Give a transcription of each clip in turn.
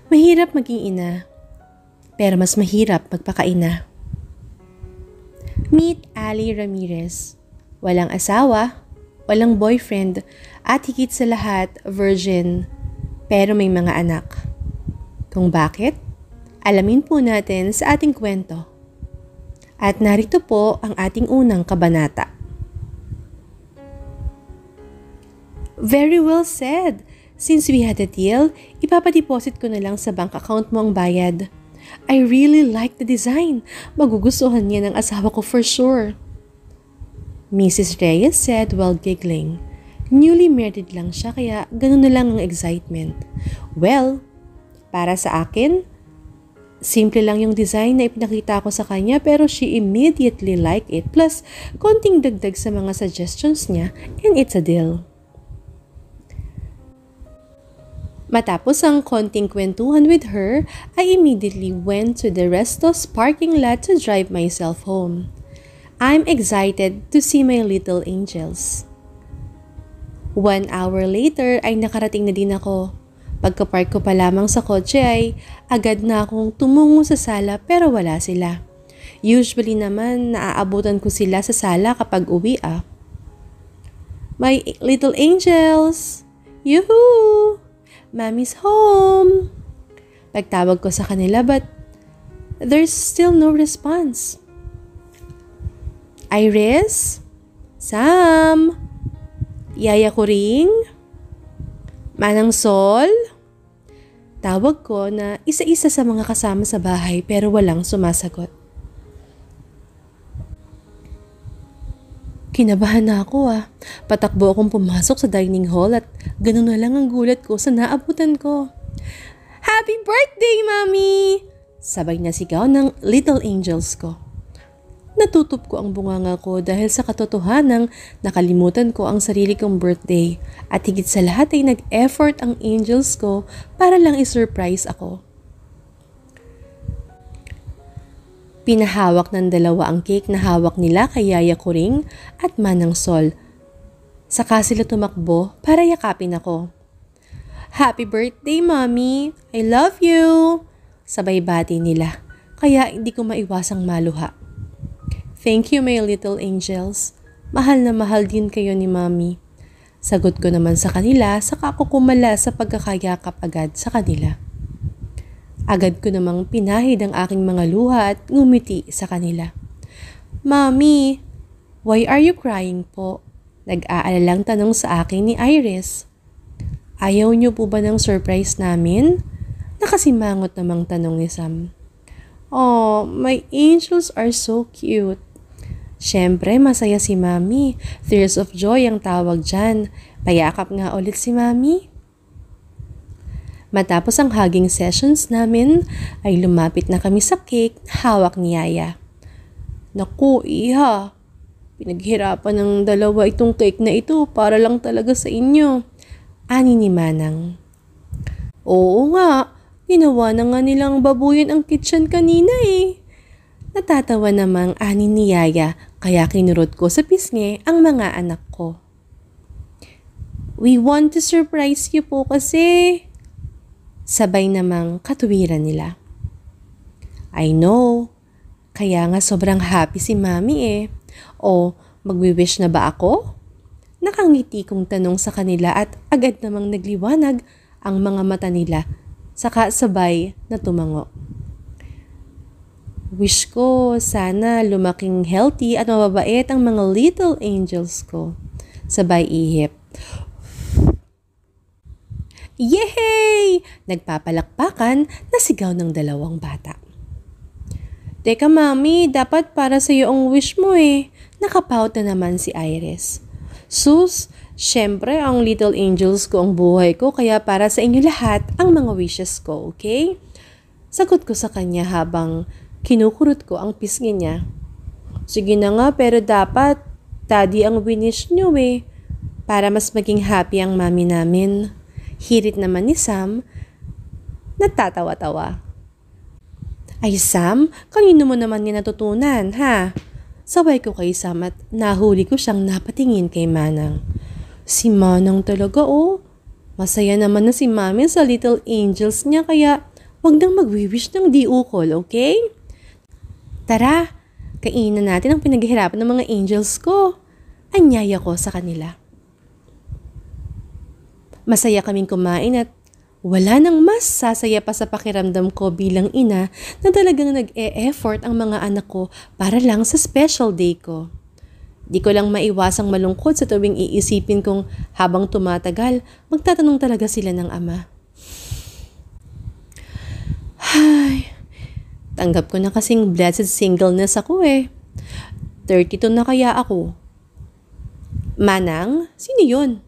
Mahirap maging ina, pero mas mahirap magpakaina. Meet Ali Ramirez. Walang asawa, walang boyfriend, at higit sa lahat, virgin, pero may mga anak. Kung bakit? Alamin po natin sa ating kwento. At narito po ang ating unang kabanata. Very well said. Since we had a deal, ipapa-deposit ko na lang sa bank account mo ang bayad. I really like the design. Magugustuhan niya ng asawa ko for sure. Mrs. Reyes said while giggling. Newly married lang siya kaya ganun na lang ang excitement. Well, para sa akin, simple lang yung design na ipinakita ko sa kanya pero she immediately liked it. Plus, konting dagdag sa mga suggestions niya and it's a deal. Matapos ang konting kwentuhan with her, I immediately went to the Restos parking lot to drive myself home. I'm excited to see my little angels. 1 hour later ay nakarating na din ako. Pagka-park ko pa lamang sa kotse ay agad na akong tumungo sa sala pero wala sila. Usually naman naaabutan ko sila sa sala kapag uwi My little angels! Yoo-hoo! Mommy's home! Pagtawag ko sa kanila but there's still no response. Iris? Sam? Yaya Kuring? Manang Sol? Tawag ko na isa-isa sa mga kasama sa bahay pero walang sumasagot. Kinabahan na ako Patakbo akong pumasok sa dining hall at ganun na lang ang gulat ko sa naabutan ko. Happy birthday, Mommy! Sabay na sigaw ng little angels ko. Natutup ko ang bunganga ko dahil sa katotohanang nakalimutan ko ang sarili kong birthday at higit sa lahat ay nag-effort ang angels ko para lang isurprise ako. Pinahawak ng dalawa ang cake na hawak nila kay Yaya Kuring at Manang Sol. Saka sila tumakbo para yakapin ako. Happy birthday, Mommy! I love you! Sabay bati nila, kaya hindi ko maiwasang maluha. Thank you, my little angels. Mahal na mahal din kayo ni Mommy. Sagot ko naman sa kanila, saka ako kumala sa pagkakayakap agad sa kanila. Agad ko namang pinahid ang aking mga luha at ngumiti sa kanila. Mommy, why are you crying po? Nag-aalalang tanong sa akin ni Iris. Ayaw niyo po ba ng surprise namin? Nakasimangot namang tanong ni Sam. Oh, my angels are so cute. Siyempre, masaya si Mommy. Tears of joy ang tawag dyan. Payakap nga ulit si Mommy. Matapos ang hugging sessions namin, ay lumapit na kami sa cake na hawak ni Yaya. Naku, iha. Pinaghirapan ng dalawa itong cake na ito para lang talaga sa inyo. Ani ni Manang. Oo nga, ginawa na nga nilang babuyan ang kitchen kanina Natatawa namang ani ni Yaya kaya kinurot ko sa pisngi ang mga anak ko. We want to surprise you po kasi. Sabay namang katuwiran nila. I know, kaya nga sobrang happy si Mommy O, magwi-wish na ba ako? Nakangiti kong tanong sa kanila at agad namang nagliwanag ang mga mata nila, saka sabay na tumango. Wish ko sana lumaking healthy at mababait ang mga little angels ko. Sabay ihip. Yehey! Nagpapalakpakan na sigaw ng dalawang bata. Teka Mommy, dapat para sa iyo ang wish mo Nakapout na naman si Iris. Sus, syempre ang little angels ko ang buhay ko kaya para sa inyo lahat ang mga wishes ko, okay? Sagot ko sa kanya habang kinukurot ko ang pisngi niya. Sige na nga pero dapat daddy ang winish niyo para mas maging happy ang mami namin. Hirit naman ni Sam, natatawa-tawa. Ay Sam, kanino mo naman niya natutunan, ha? Sabay ko kay Sam at nahuli ko siyang napatingin kay Manang. Si Manang talaga Masaya naman na si Mami sa little angels niya kaya Huwag nang magwi-wish ng di ukol, okay? Tara, kainan natin ang pinaghihirapan ng mga angels ko. Anyaya ko sa kanila. Masaya kaming kumain at wala nang mas sasaya pa sa pakiramdam ko bilang ina na talagang nag-e-effort ang mga anak ko para lang sa special day ko. Di ko lang maiwasang malungkot sa tuwing iisipin kong habang tumatagal, magtatanong talaga sila ng ama. Ay, tanggap ko na kasing blessed singleness ako eh. 32 na kaya ako. Manang, sino yun?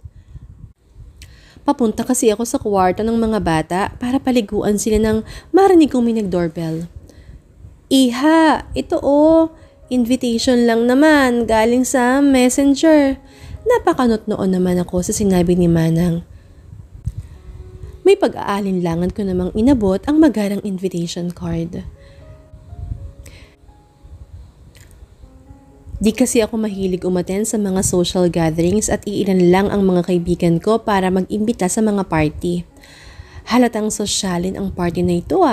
Papunta kasi ako sa kwarto ng mga bata para paliguan sila ng marinig kong may nag-doorbell. Iha, ito invitation lang naman galing sa messenger. Napakanot noon naman ako sa sinabi ni Manang. May pag-aalinlangan ko namang inabot ang magarang invitation card. Di kasi ako mahilig umattend sa mga social gatherings at iilan lang ang mga kaibigan ko para mag-imbita sa mga party. Halatang sosyalin ang party na ito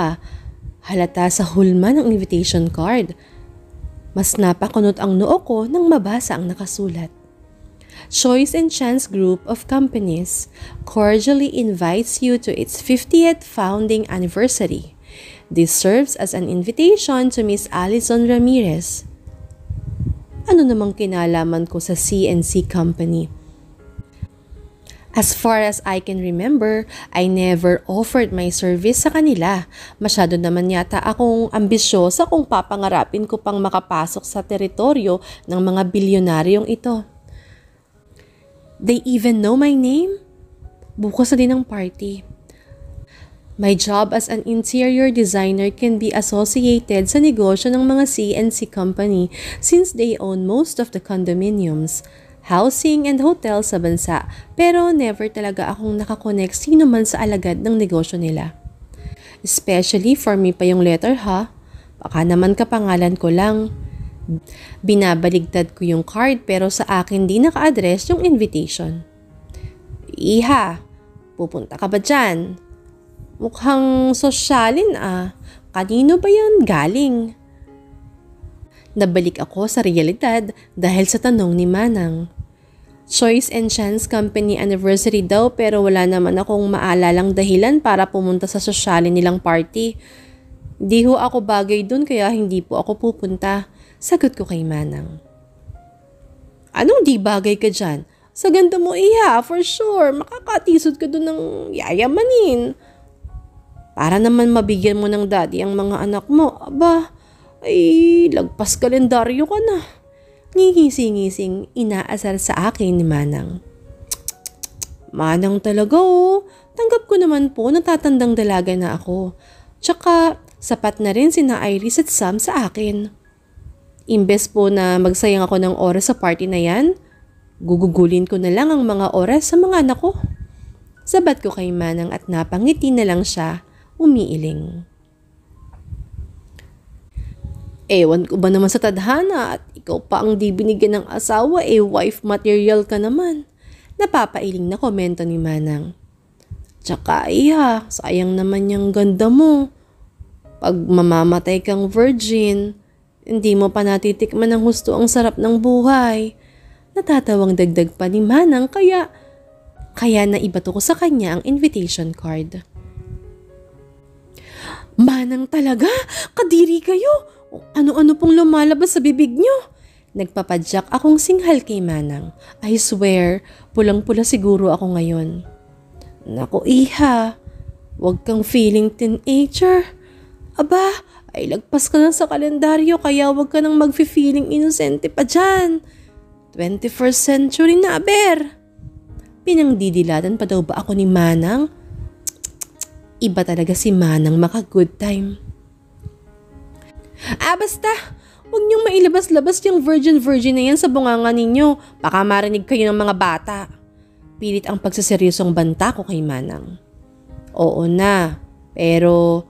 Halata sa hulma ng invitation card. Mas napakunot ang noo ko nang mabasa ang nakasulat. Choice and Chance Group of Companies cordially invites you to its 50th founding anniversary. This serves as an invitation to Miss Alison Ramirez. Ano namang kinalaman ko sa C&C Company? As far as I can remember, I never offered my service sa kanila. Masyado naman yata akong ambisyosa kung papangarapin ko pang makapasok sa teritoryo ng mga bilyonaryong ito. They even know my name? Bukas na din ang party. My job as an interior designer can be associated sa negosyo ng mga C&C company since they own most of the condominiums, housing and hotels sa bansa, pero never talaga akong nakakonect sino man sa alagad ng negosyo nila. Especially for me pa yung letter baka naman kapangalan ko lang. Binabaligtad ko yung card pero sa akin di naka-address yung invitation. Iha, pupunta ka ba dyan? Mukhang sosyalin Kanino ba yan galing? Nabalik ako sa realidad dahil sa tanong ni Manang. Choice and Chance Company anniversary daw pero wala naman akong maalalang dahilan para pumunta sa sosyalin nilang party. Di ho ako bagay dun kaya hindi po ako pupunta. Sagot ko kay Manang. Anong di bagay ka dyan? Sa ganda mo for sure. Makakatisod ka dun ng yayamanin. Para naman mabigyan mo ng daddy ang mga anak mo. Aba, ay lagpas kalendaryo ka na. Ngigising-ngising inaasar sa akin ni Manang. Manang talaga Tanggap ko naman po natatandang dalaga na ako. Tsaka sapat na rin sina Iris at Sam sa akin. Imbes po na magsayang ako ng oras sa party na yan, gugugulin ko na lang ang mga oras sa mga anak ko. Sabat ko kay Manang at napangiti na lang siya, umiiling. Ewan ko ba naman sa tadhana at ikaw pa ang di binigyan ng asawa wife material ka naman. Napapailing na komento ni Manang. Tsaka sayang naman yung ganda mo. Pag mamamatay kang virgin, hindi mo pa natitikman ng husto ang sarap ng buhay. Natatawang dagdag pa ni Manang kaya naibato ko sa kanya ang invitation card. Manang talaga? Kadiri kayo? Ano-ano pong lumalabas sa bibig nyo? Nagpapadyak akong singhal kay Manang. I swear, pulang-pula siguro ako ngayon. Naku iha, wag kang feeling teenager. Aba, ay lagpas ka lang sa kalendaryo kaya wag ka nang mag-feeling inosente pa dyan. 21st century na, ber. Pinangdidilatan pa daw ba ako ni Manang? Iba talaga si Manang maka-good time. Basta, huwag niyong mailabas-labas yung virgin na yan sa bunganga ninyo. Baka marinig kayo ng mga bata. Pilit ang pagsaseryosong banta ko kay Manang. Oo na, pero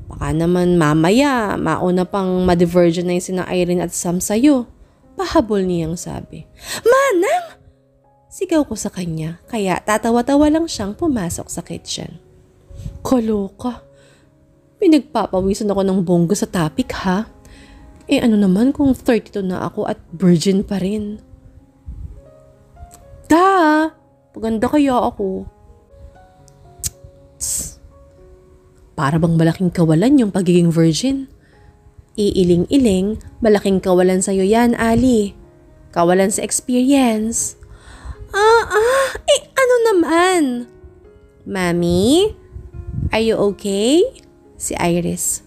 baka naman mamaya mauna pang ma-divergenize na Irene at Sam sa'yo. Pahabol niyang sabi. Manang! Sigaw ko sa kanya kaya tatawa-tawa lang siyang pumasok sa kitchen. Kaloka. Pinagpapawisan ako ng bongga sa topic ha. Ano naman kung 32 na ako at virgin pa rin? Paganda kaya ako. Tss, para bang malaking kawalan yung pagiging virgin? Iiling-iling, malaking kawalan sa'yo yan, Ali. Kawalan sa experience. Ano naman? Mami, are you okay? Si Iris.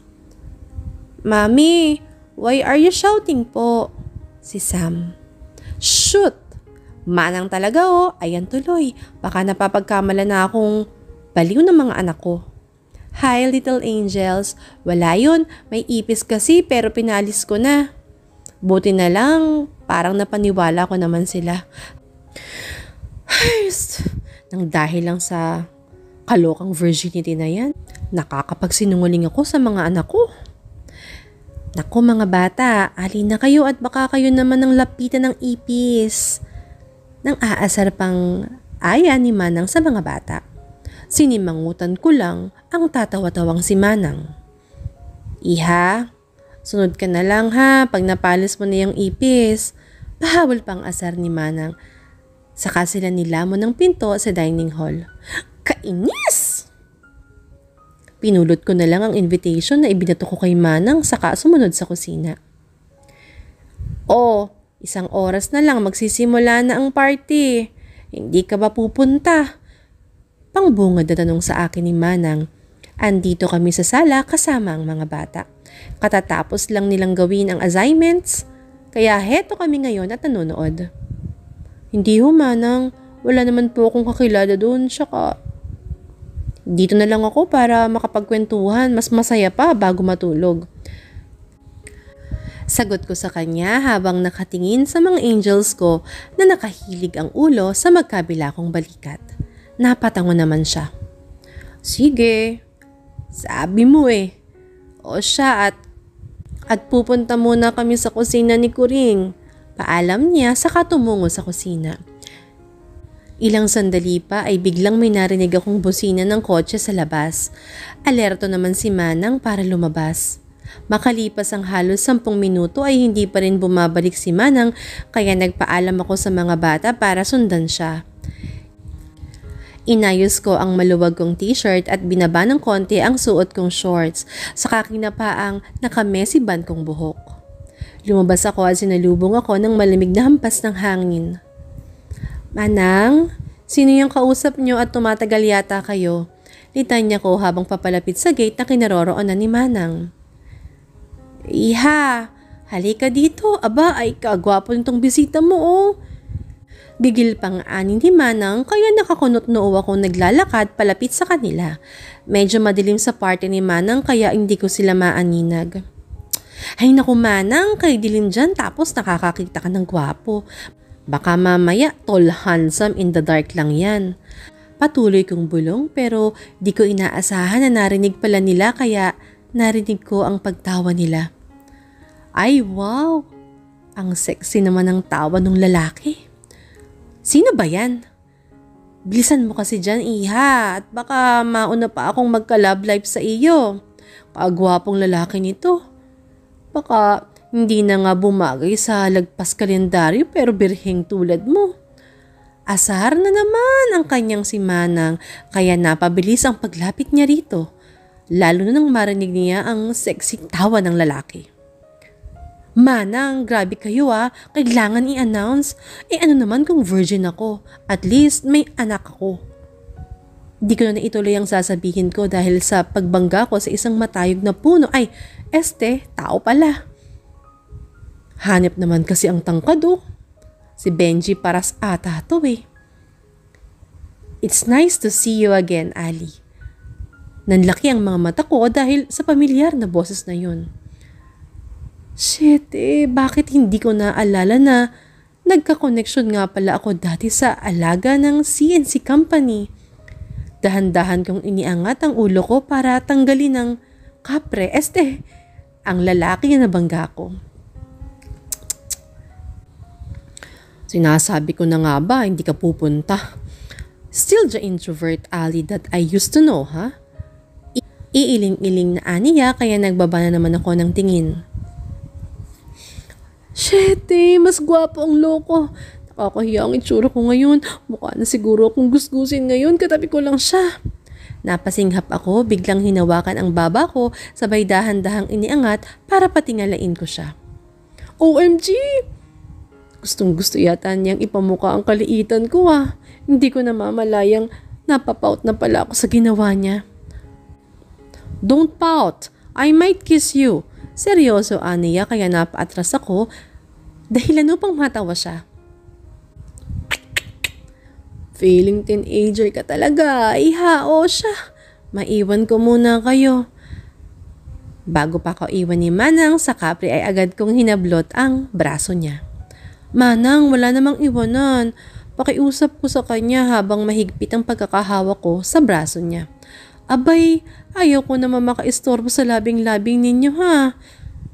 Mami, why are you shouting po? Si Sam. Shoot! Manang talaga ayan tuloy. Baka napapagkamala na akong baliw ng mga anak ko. Hi little angels, wala yun, may ipis kasi pero pinalis ko na. Buti na lang, parang napaniwala ko naman sila. Nang dahil lang sa kalokang virginity na yan, nakakapagsinungaling ako sa mga anak ko. Naku mga bata, alin na kayo at baka kayo naman ang lapitan ng ipis. Nang aasar pang aya ni Manang sa mga bata. Sinimangutan ko lang ang tatawa-tawang si Manang. Iha, sunod ka na lang ha pag napalis mo na yung ipis. Pahawal pang asar ni Manang. Saka sila nilamon ng pinto sa dining hall. Kainis! Pinulot ko na lang ang invitation na ibinato ko kay Manang saka sumunod sa kusina. Isang oras na lang magsisimula na ang party. Hindi ka ba pupunta? Pangbungad na tanong sa akin ni Manang. Andito kami sa sala kasama ang mga bata. Katatapos lang nilang gawin ang assignments, kaya heto kami ngayon at nanonood. Hindi Manang. Wala naman po akong kakilala doon, tsaka dito na lang ako para makapagkwentuhan, mas masaya pa bago matulog. Sagot ko sa kanya habang nakatingin sa mga angels ko na nakahilig ang ulo sa magkabila kong balikat. Napatango naman siya. Sige, sabi mo O siya at pupunta muna kami sa kusina ni Kuring. Paalam niya saka tumungo sa kusina. Ilang sandali pa ay biglang may narinig akong busina ng kotse sa labas. Alerto naman si Manang para lumabas. Makalipas ang halos 10 minuto ay hindi pa rin bumabalik si Manang kaya nagpaalam ako sa mga bata para sundan siya. Inayos ko ang maluwag kong t-shirt at binaba ng konti ang suot kong shorts, saka kinapa ang nakamessy band kong buhok. Lumabas ako at sinalubong ako ng malamig na hampas ng hangin. Manang, sino yung kausap nyo at tumatagal yata kayo? Litanya ko habang papalapit sa gate na kinaroroonan ni Manang. Iha, halika dito. Aba, ay kagwapo nitong bisita mo Gigil pang ani ni Manang kaya nakakunot noo akong naglalakad palapit sa kanila. Medyo madilim sa party ni Manang kaya hindi ko sila maaninag. Ay naku Manang, kay dilim dyan tapos nakakakita ka ng gwapo. Baka mamaya tall handsome in the dark lang yan. Patuloy kong bulong pero di ko inaasahan na narinig pala nila kaya narinig ko ang pagtawa nila. Ay wow, ang sexy naman ng tawa ng lalaki. Sino ba yan? Bilisan mo kasi dyan, Iha, at baka mauna pa akong magka-love life sa iyo. Kagwapong lalaki nito. Baka hindi na nga bumagay sa lagpas kalendaryo pero birheng tulad mo. Asar na naman ang kanyang si Manang kaya napabilis ang paglapit niya rito. Lalo na nang marinig niya ang sexy tawa ng lalaki. Manang, grabe kayo kailangan i-announce. Ano naman kung virgin ako? At least may anak ako. Di ko na ituloy ang sasabihin ko dahil sa pagbangga ko sa isang matayog na puno. Ay, tao pala. Hanep naman kasi ang tangkad Si Benji paras ata to It's nice to see you again, Ali. Nanlaki ang mga mata ko dahil sa pamilyar na boses na yun. Shit, bakit hindi ko naalala na nagka-connection nga pala ako dati sa alaga ng CNC company. Dahan-dahan kong iniangat ang ulo ko para tanggalin ng kapre. Ang lalaki na nabangga ko. Sinasabi ko na nga ba, hindi ka pupunta. Still the introvert Ali that I used to know, Iiling-iling na aniya kaya nagbaba na naman ako ng tingin. Shete, mas gwapo ang loko. Nakakahiya ang itsura ko ngayon. Mukha na siguro akong gusgusin ngayon, katabi ko lang siya. Napasinghap ako, biglang hinawakan ang baba ko, sabay dahan-dahang iniangat para patingalain ko siya. OMG! Gustong gusto yata niyang ipamukha ang kaliitan ko ah. Hindi ko namamalayang napapout na pala ako sa ginawa niya. Don't pout, I might kiss you. Seryoso aniya kaya napaatras ako, dahilan upang matawa siya. Feeling teenager ka talaga, ihao siya. Maiwan ko muna kayo. Bago pa ako iwan ni Manang sa kapre ay agad kong hinablot ang braso niya. Manang, wala namang iwanan. Pakiusap ko sa kanya habang mahigpit ang pagkakahawak ko sa braso niya. Abay, ayaw ko naman makaistorbo sa labing-labing ninyo ha.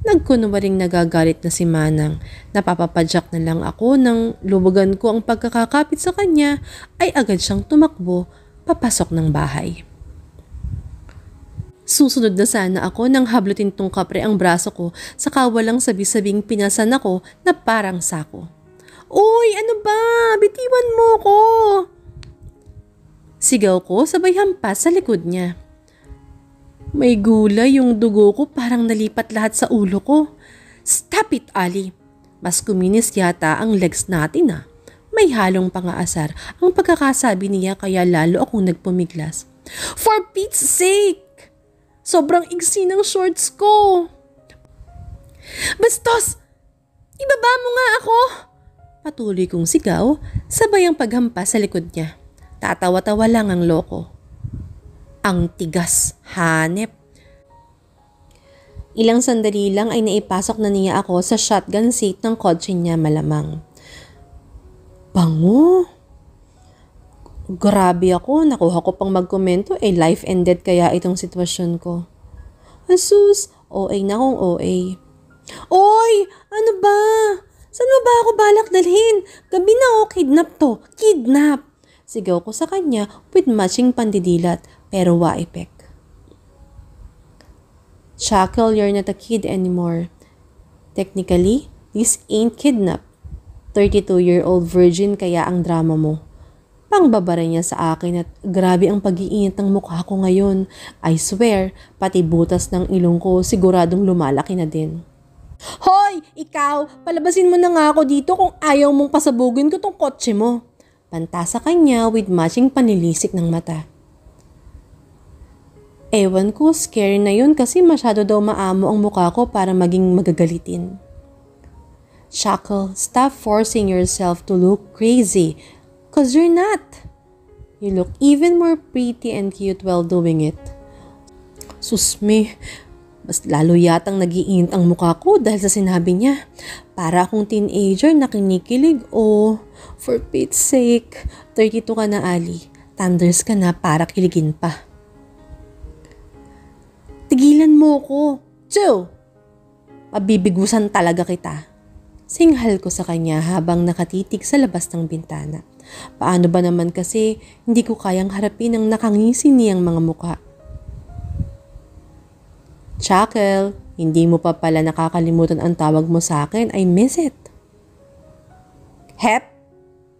Nagkunwaring nagagalit na si Manang. Napapapadyak na lang ako nang lubugan ko ang pagkakakapit sa kanya ay agad siyang tumakbo papasok ng bahay. Susunod na sana ako nang hablutin tong kapre ang braso ko saka walang sabi-sabing pinasan ako na parang sako. Uy, ano ba? Bitiwan mo ko! Sigaw ko sabay hampas sa likod niya. May gulay yung dugo ko parang nalipat lahat sa ulo ko. Stop it, Ali. Mas kuminis yata ang legs natin ah. May halong pangaasar ang pagkakasabi niya kaya lalo akong nagpumiglas. For Pete's sake! Sobrang igsi ng shorts ko. Bastos! Ibaba mo nga ako! Patuloy kong sigaw, sabay ang paghampas sa likod niya. Tatawa-tawa lang ang loko. Ang tigas, hanep. Ilang sandali lang ay naipasok na niya ako sa shotgun seat ng kotse niya malamang. Bango! Grabe ako, nakuha ko pang magkomento life and death kaya itong sitwasyon ko. Asus, OA na kong OA. Oy! Ano ba? Saan mo ba ako balak dalhin? Gabi na kidnap to. Kidnap! Sigaw ko sa kanya with matching pandidilat pero wa-epek. Shackle, you're not a kid anymore. Technically, this ain't kidnap. 32-year-old virgin kaya ang drama mo. Pangbabara niya sa akin at grabe ang pag-iinit ng mukha ko ngayon. I swear, pati butas ng ilong ko siguradong lumalaki na din. Hoy! Ikaw! Palabasin mo na nga ako dito kung ayaw mong pasabugin ko tong kotse mo. Panta sa kanya with matching panilisik ng mata. Ewan ko, scary na yun kasi masyado daw maamo ang mukha ko para maging magagalitin. Shackle, stop forcing yourself to look crazy. Cause you're not. You look even more pretty and cute while doing it. Susme, mas lalo yatang nag-iinit ang mukha ko dahil sa sinabi niya. Para akong teenager na kinikilig. Oh, for Pete's sake, 32 ka na Ali. Thunders ka na para kiligin pa. Tigilan mo ko. Joe! Mabibigusan talaga kita. Singhal ko sa kanya habang nakatitig sa labas ng bintana. Paano ba naman kasi hindi ko kayang harapin ang nakangisi niyang mga mukha. Shackle, hindi mo pa pala nakakalimutan ang tawag mo sa akin. I miss it. Hep,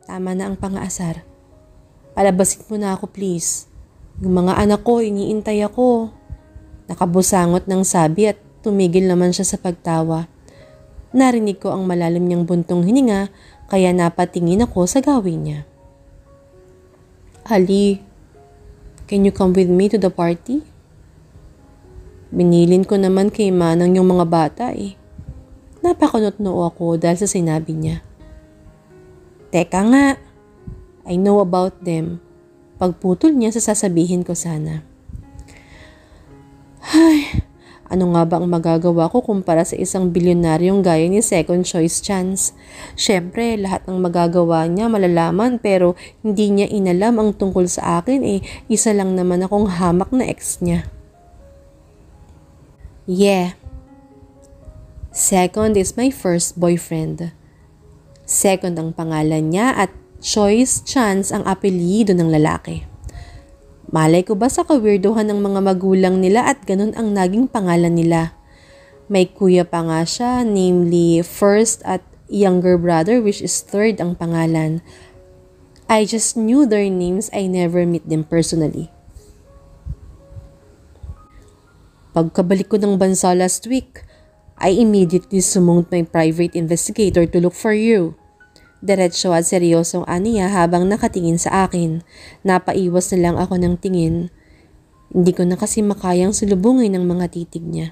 tama na ang pangaasar. Palabasin mo na ako please. Yung mga anak ko, iniintay ako. Nakabusangot ng sabi at tumigil naman siya sa pagtawa. Narinig ko ang malalim niyang buntong hininga kaya napatingin ako sa gawin niya. Ali, can you come with me to the party? Binilin ko naman kay Manang yung mga bata eh. Napakunot-noo ako dahil sa sinabi niya. Teka nga, I know about them. Pagputol niya sa sasabihin ko sana. Ay, ano nga ba ang magagawa ko kumpara sa isang bilyonaryong gaya ni Second Choice Chance? Siyempre, lahat ng magagawa niya malalaman pero hindi niya inalam ang tungkol sa akin isa lang naman akong hamak na ex niya. Yeah. Second is my first boyfriend. Second ang pangalan niya at Choice Chance ang apelyido ng lalaki. Malay ko ba sa kawirduhan ng mga magulang nila at ganun ang naging pangalan nila. May kuya pa nga siya, namely first at younger brother which is third ang pangalan. I just knew their names, I never meet them personally. Pagkabalik ko ng bansa last week, I immediately summoned my private investigator to look for you. Diretso at seryosong aniya habang nakatingin sa akin. Napaiwas na lang ako ng tingin. Hindi ko na kasi makayang sulubungin ng mga titig niya.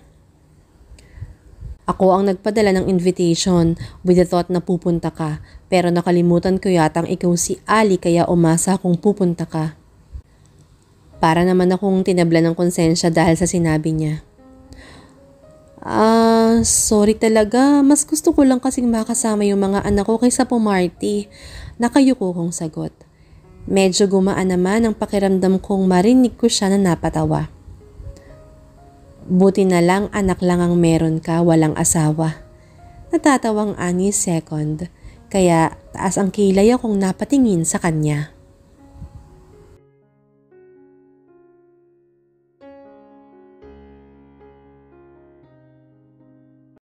Ako ang nagpadala ng invitation with the thought na pupunta ka, pero nakalimutan ko yatang ikaw si Ali kaya umasa kung pupunta ka. Para naman akong tinabla ng konsensya dahil sa sinabi niya. Sorry talaga. Mas gusto ko lang kasing makasama yung mga anak ko kaysa pumarty. Nakayuko kong sagot. Medyo gumaan naman ang pakiramdam kong marinig ko siya na napatawa. Buti na lang anak lang ang meron ka, walang asawa. Natatawang ani second, kaya taas ang kilay akong napatingin sa kanya.